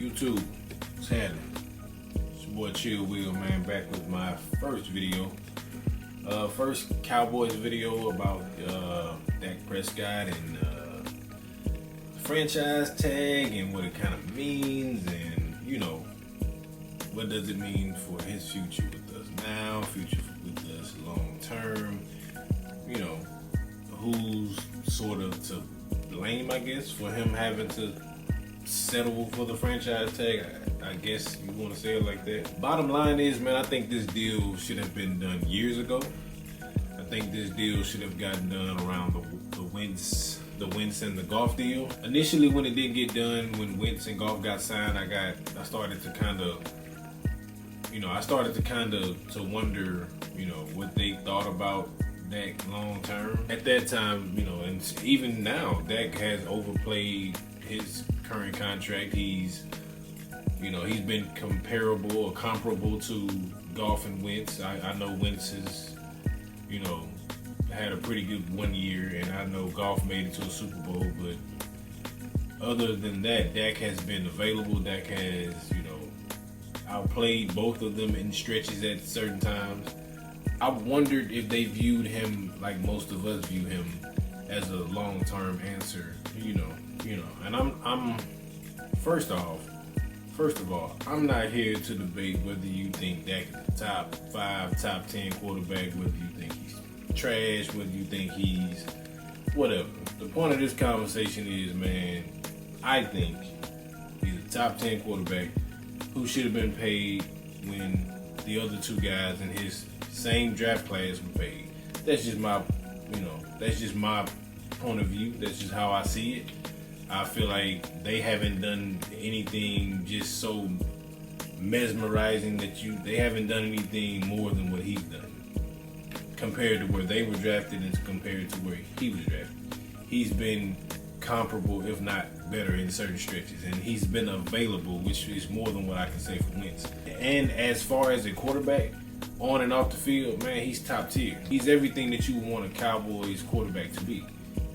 YouTube, what's happening? It's your boy Chill Wheel, man, back with my first video. First Cowboys video about Dak Prescott and franchise tag and what it kind of means, and you know, what does it mean for his future with us now, future with us long term, you know, who's sort of to blame, I guess, for him having to settle for the franchise tag. I guess you want to say it like that. Bottom line is, man, I think this deal should have been done years ago. I think this deal should have gotten done around the Wentz and the Goff deal. Initially, when it didn't get done, when Wentz and Goff got signed, I started to kind of wonder, you know, what they thought about Dak long term. At that time, you know, and even now, Dak has overplayed his current contract. He's been comparable to Goff and Wentz. I know Wentz has, you know, had a pretty good 1 year, and I know Goff made it to a Super Bowl, but other than that, Dak has been available. Dak has, you know, outplayed both of them in stretches at certain times. I wondered if they viewed him like most of us view him, as a long-term answer, you know. And I'm first of all, I'm not here to debate whether you think Dak is the top 5, top 10 quarterback, whether you think he's trash, whether you think he's whatever. The point of this conversation is, man, I think he's a top 10 quarterback who should have been paid when the other two guys in his same draft class were paid. That's just my point of view. That's just how I see it. I feel like they haven't done anything just so mesmerizing they haven't done anything more than what he's done compared to where they were drafted and compared to where he was drafted. He's been comparable, if not better, in certain stretches, and he's been available, which is more than what I can say for Wentz. And as far as a quarterback, on and off the field, man, he's top tier. He's everything that you want a Cowboys quarterback to be.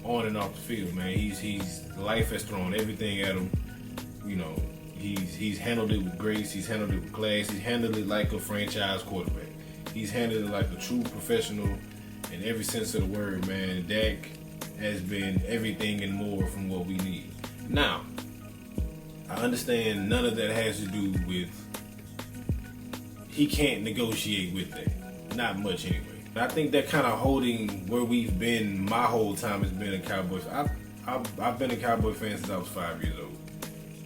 On and off the field, man, he's life has thrown everything at him. You know, he's handled it with grace. He's handled it with class. He's handled it like a franchise quarterback. He's handled it like a true professional in every sense of the word, man. Dak has been everything and more from what we need. Now, I understand none of that has to do with he can't negotiate with that. Not much anyway. I think that kind of holding where we've been my whole time has been a Cowboys. I've been a Cowboy fan since I was 5 years old,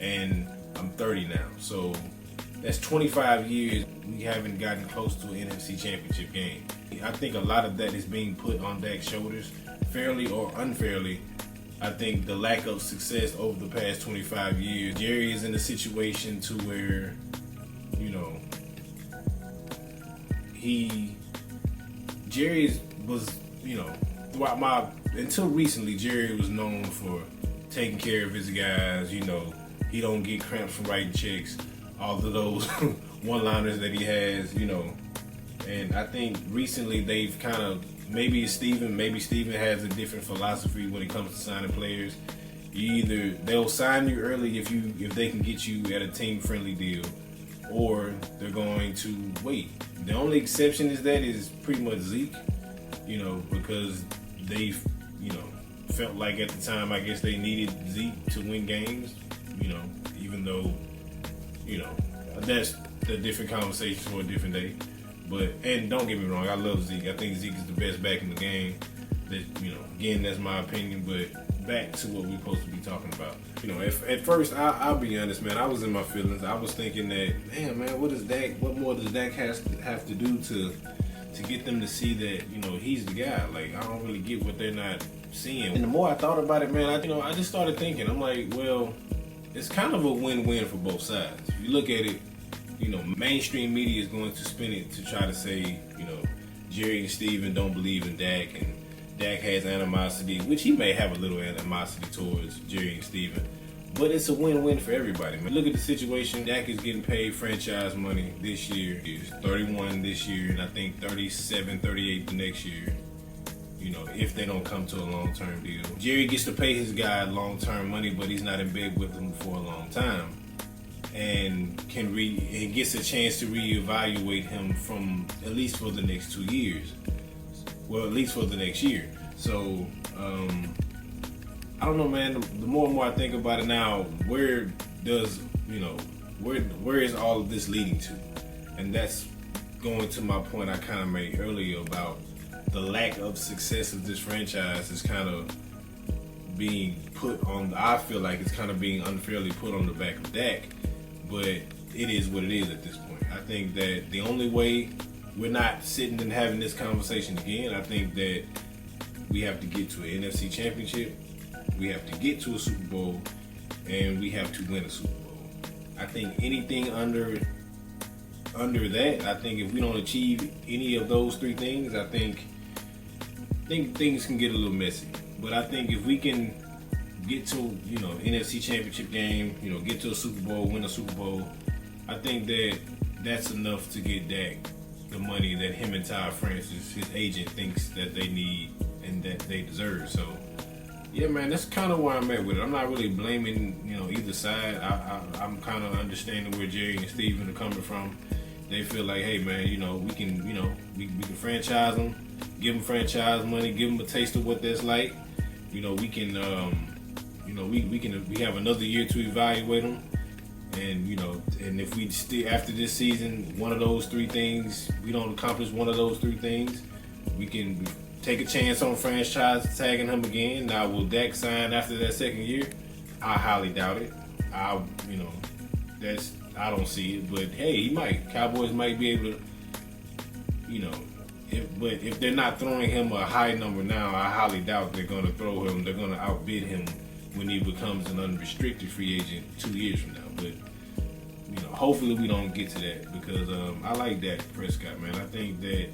and I'm 30 now. So that's 25 years we haven't gotten close to an NFC Championship game. I think a lot of that is being put on Dak's shoulders, fairly or unfairly. I think the lack of success over the past 25 years. Jerry is in a situation to where, you know, Jerry was, you know, until recently, Jerry was known for taking care of his guys. You know, he don't get cramps from writing checks. All of those one-liners that he has, you know. And I think recently they've kind of, maybe Steven has a different philosophy when it comes to signing players. They'll sign you early if they can get you at a team-friendly deal, or they're going to wait. The only exception is pretty much Zeke, you know, because they've, you know, felt like at the time, I guess they needed Zeke to win games, you know, even though, you know, that's a different conversation for a different day. And don't get me wrong, I love Zeke. I think Zeke is the best back in the game. That, you know, again, that's my opinion, but back to what we're supposed to be talking about. You know, at first, I'll be honest, man, I was in my feelings. I was thinking that, damn, man, what more does Dak have to do to get them to see that, you know, he's the guy? Like, I don't really get what they're not seeing. And the more I thought about it, man, I just started thinking, I'm like, well, it's kind of a win-win for both sides. If you look at it, you know, mainstream media is going to spin it to try to say, you know, Jerry and Steven don't believe in Dak, and Dak has animosity, which he may have a little animosity towards Jerry and Steven, but it's a win-win for everybody, man. Look at the situation. Dak is getting paid franchise money this year. He's 31 this year, and I think 37, 38 the next year. You know, if they don't come to a long-term deal. Jerry gets to pay his guy long-term money, but he's not in bed with him for a long time. and gets a chance to reevaluate him from at least for the next 2 years. Well, at least for the next year. So I don't know, man. The more and more I think about it now, where is all of this leading to? And that's going to my point I kind of made earlier about the lack of success of this franchise is kind of being put on. I feel like it's kind of being unfairly put on the back of Dak, but it is what it is at this point. I think that the only way we're not sitting and having this conversation again, I think that we have to get to an NFC championship, we have to get to a Super Bowl, and we have to win a Super Bowl. I think anything under that, I think if we don't achieve any of those three things, I think things can get a little messy. But I think if we can get to, NFC championship game, get to a Super Bowl, win a Super Bowl, I think that's enough to get Dak the money that him and Ty Francis, his agent, thinks that they need and that they deserve. So, yeah, man, that's kind of where I'm at with it. I'm not really blaming, either side. I'm kind of understanding where Jerry and Steven are coming from. They feel like, hey, man, we can franchise them, give them franchise money, give them a taste of what that's like. We can, we have another year to evaluate them. And and if we still after this season, one of those three things, we don't accomplish one of those three things, we can take a chance on franchise tagging him again. Now, will Dak sign after that second year? I highly doubt it. I don't see it, but hey, he might. Cowboys might be able to, if they're not throwing him a high number now, I highly doubt they're going to throw him. They're going to outbid him when he becomes an unrestricted free agent 2 years from now. But hopefully we don't get to that, because I like Dak Prescott, man. I think that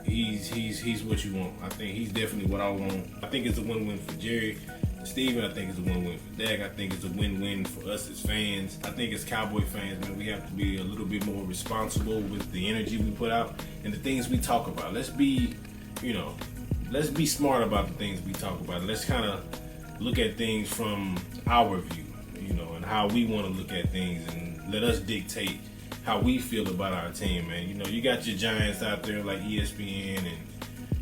he's what you want. I think he's definitely what I want. I think it's a win-win for Jerry, Steven. I think it's a win-win for Dak. I think it's a win-win for us as fans. I think as Cowboy fans, man, we have to be a little bit more responsible with the energy we put out and the things we talk about. Let's be smart about the things we talk about. Let's kind of look at things from our view, and how we want to look at things, and let us dictate how we feel about our team, man. You got your giants out there like ESPN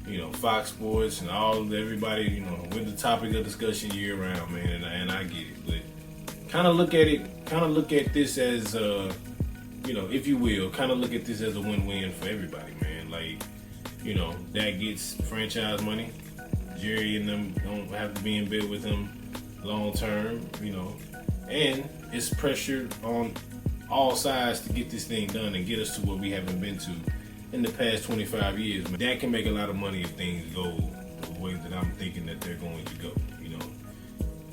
and Fox Sports and everybody, we're the topic of discussion year round, man, and I get it. But kind of look at this as if you will, kind of look at this as a win-win for everybody, man. Like, that gets franchise money. Jerry and them don't have to be in bed with him long term, and it's pressure on all sides to get this thing done and get us to what we haven't been to in the past 25 years. Man, that can make a lot of money if things go the way that I'm thinking that they're going to go.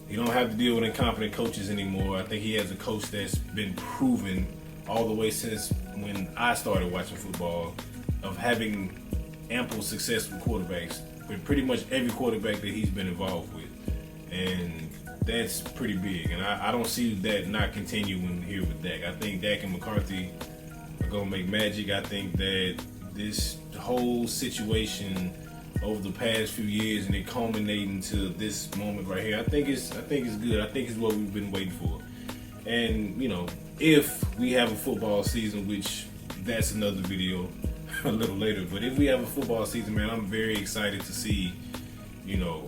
He don't have to deal with incompetent coaches anymore. I think he has a coach that's been proven all the way since when I started watching football of having ample success with quarterbacks, with pretty much every quarterback that he's been involved with. And that's pretty big. And I don't see that not continuing here with Dak. I think Dak and McCarthy are going to make magic. I think that this whole situation over the past few years and it culminating to this moment right here, I think it's good. I think it's what we've been waiting for. And, if we have a football season, which that's another video a little later, but if we have a football season, man, I'm very excited to see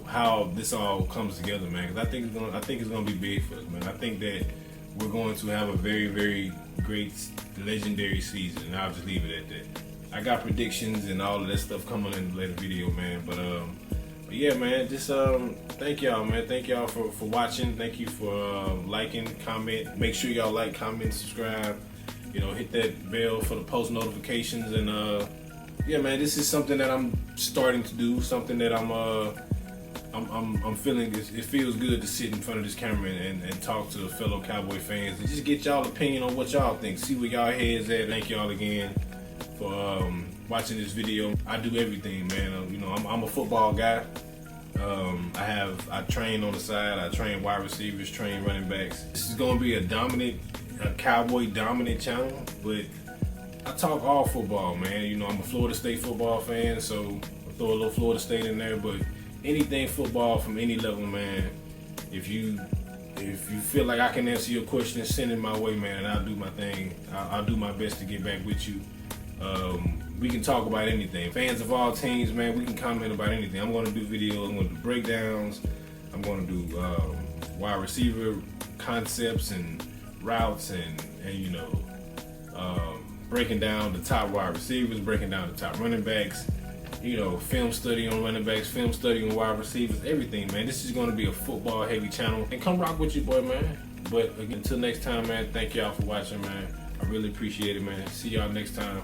how this all comes together, man. Because I think it's gonna be big for us, man. I think that we're going to have a very, very great, legendary season, and I'll just leave it at that. I got predictions and all of that stuff coming in the later video, man. But yeah, man, just thank y'all, man. Thank y'all for watching. Thank you for liking, comment. Make sure y'all like, comment, subscribe. Hit that bell for the post notifications, and yeah, man, this is something that I'm starting to do. Something that I'm feeling. It feels good to sit in front of this camera and talk to fellow Cowboy fans and just get y'all opinion on what y'all think. See where y'all heads at. Thank y'all again for watching this video. I do everything, man. I'm a football guy. I train on the side. I train wide receivers, train running backs. This is gonna be a Cowboy dominant channel, but I talk all football, man. I'm a Florida State football fan, so I'll throw a little Florida State in there. But anything football from any level, man. If you if you feel like I can answer your question, send it my way, man, and I'll do my thing. I'll do my best to get back with you. We can talk about anything. Fans of all teams, man, we can comment about anything. I'm going to do videos. I'm going to do breakdowns. I'm going to do wide receiver concepts and routes and you know, breaking down the top wide receivers, breaking down the top running backs, you know, film study on running backs, film study on wide receivers, everything, man. This is going to be a football heavy channel. And come rock with your boy, man. But again, until next time, man, thank y'all for watching, man. I really appreciate it, man. See y'all next time.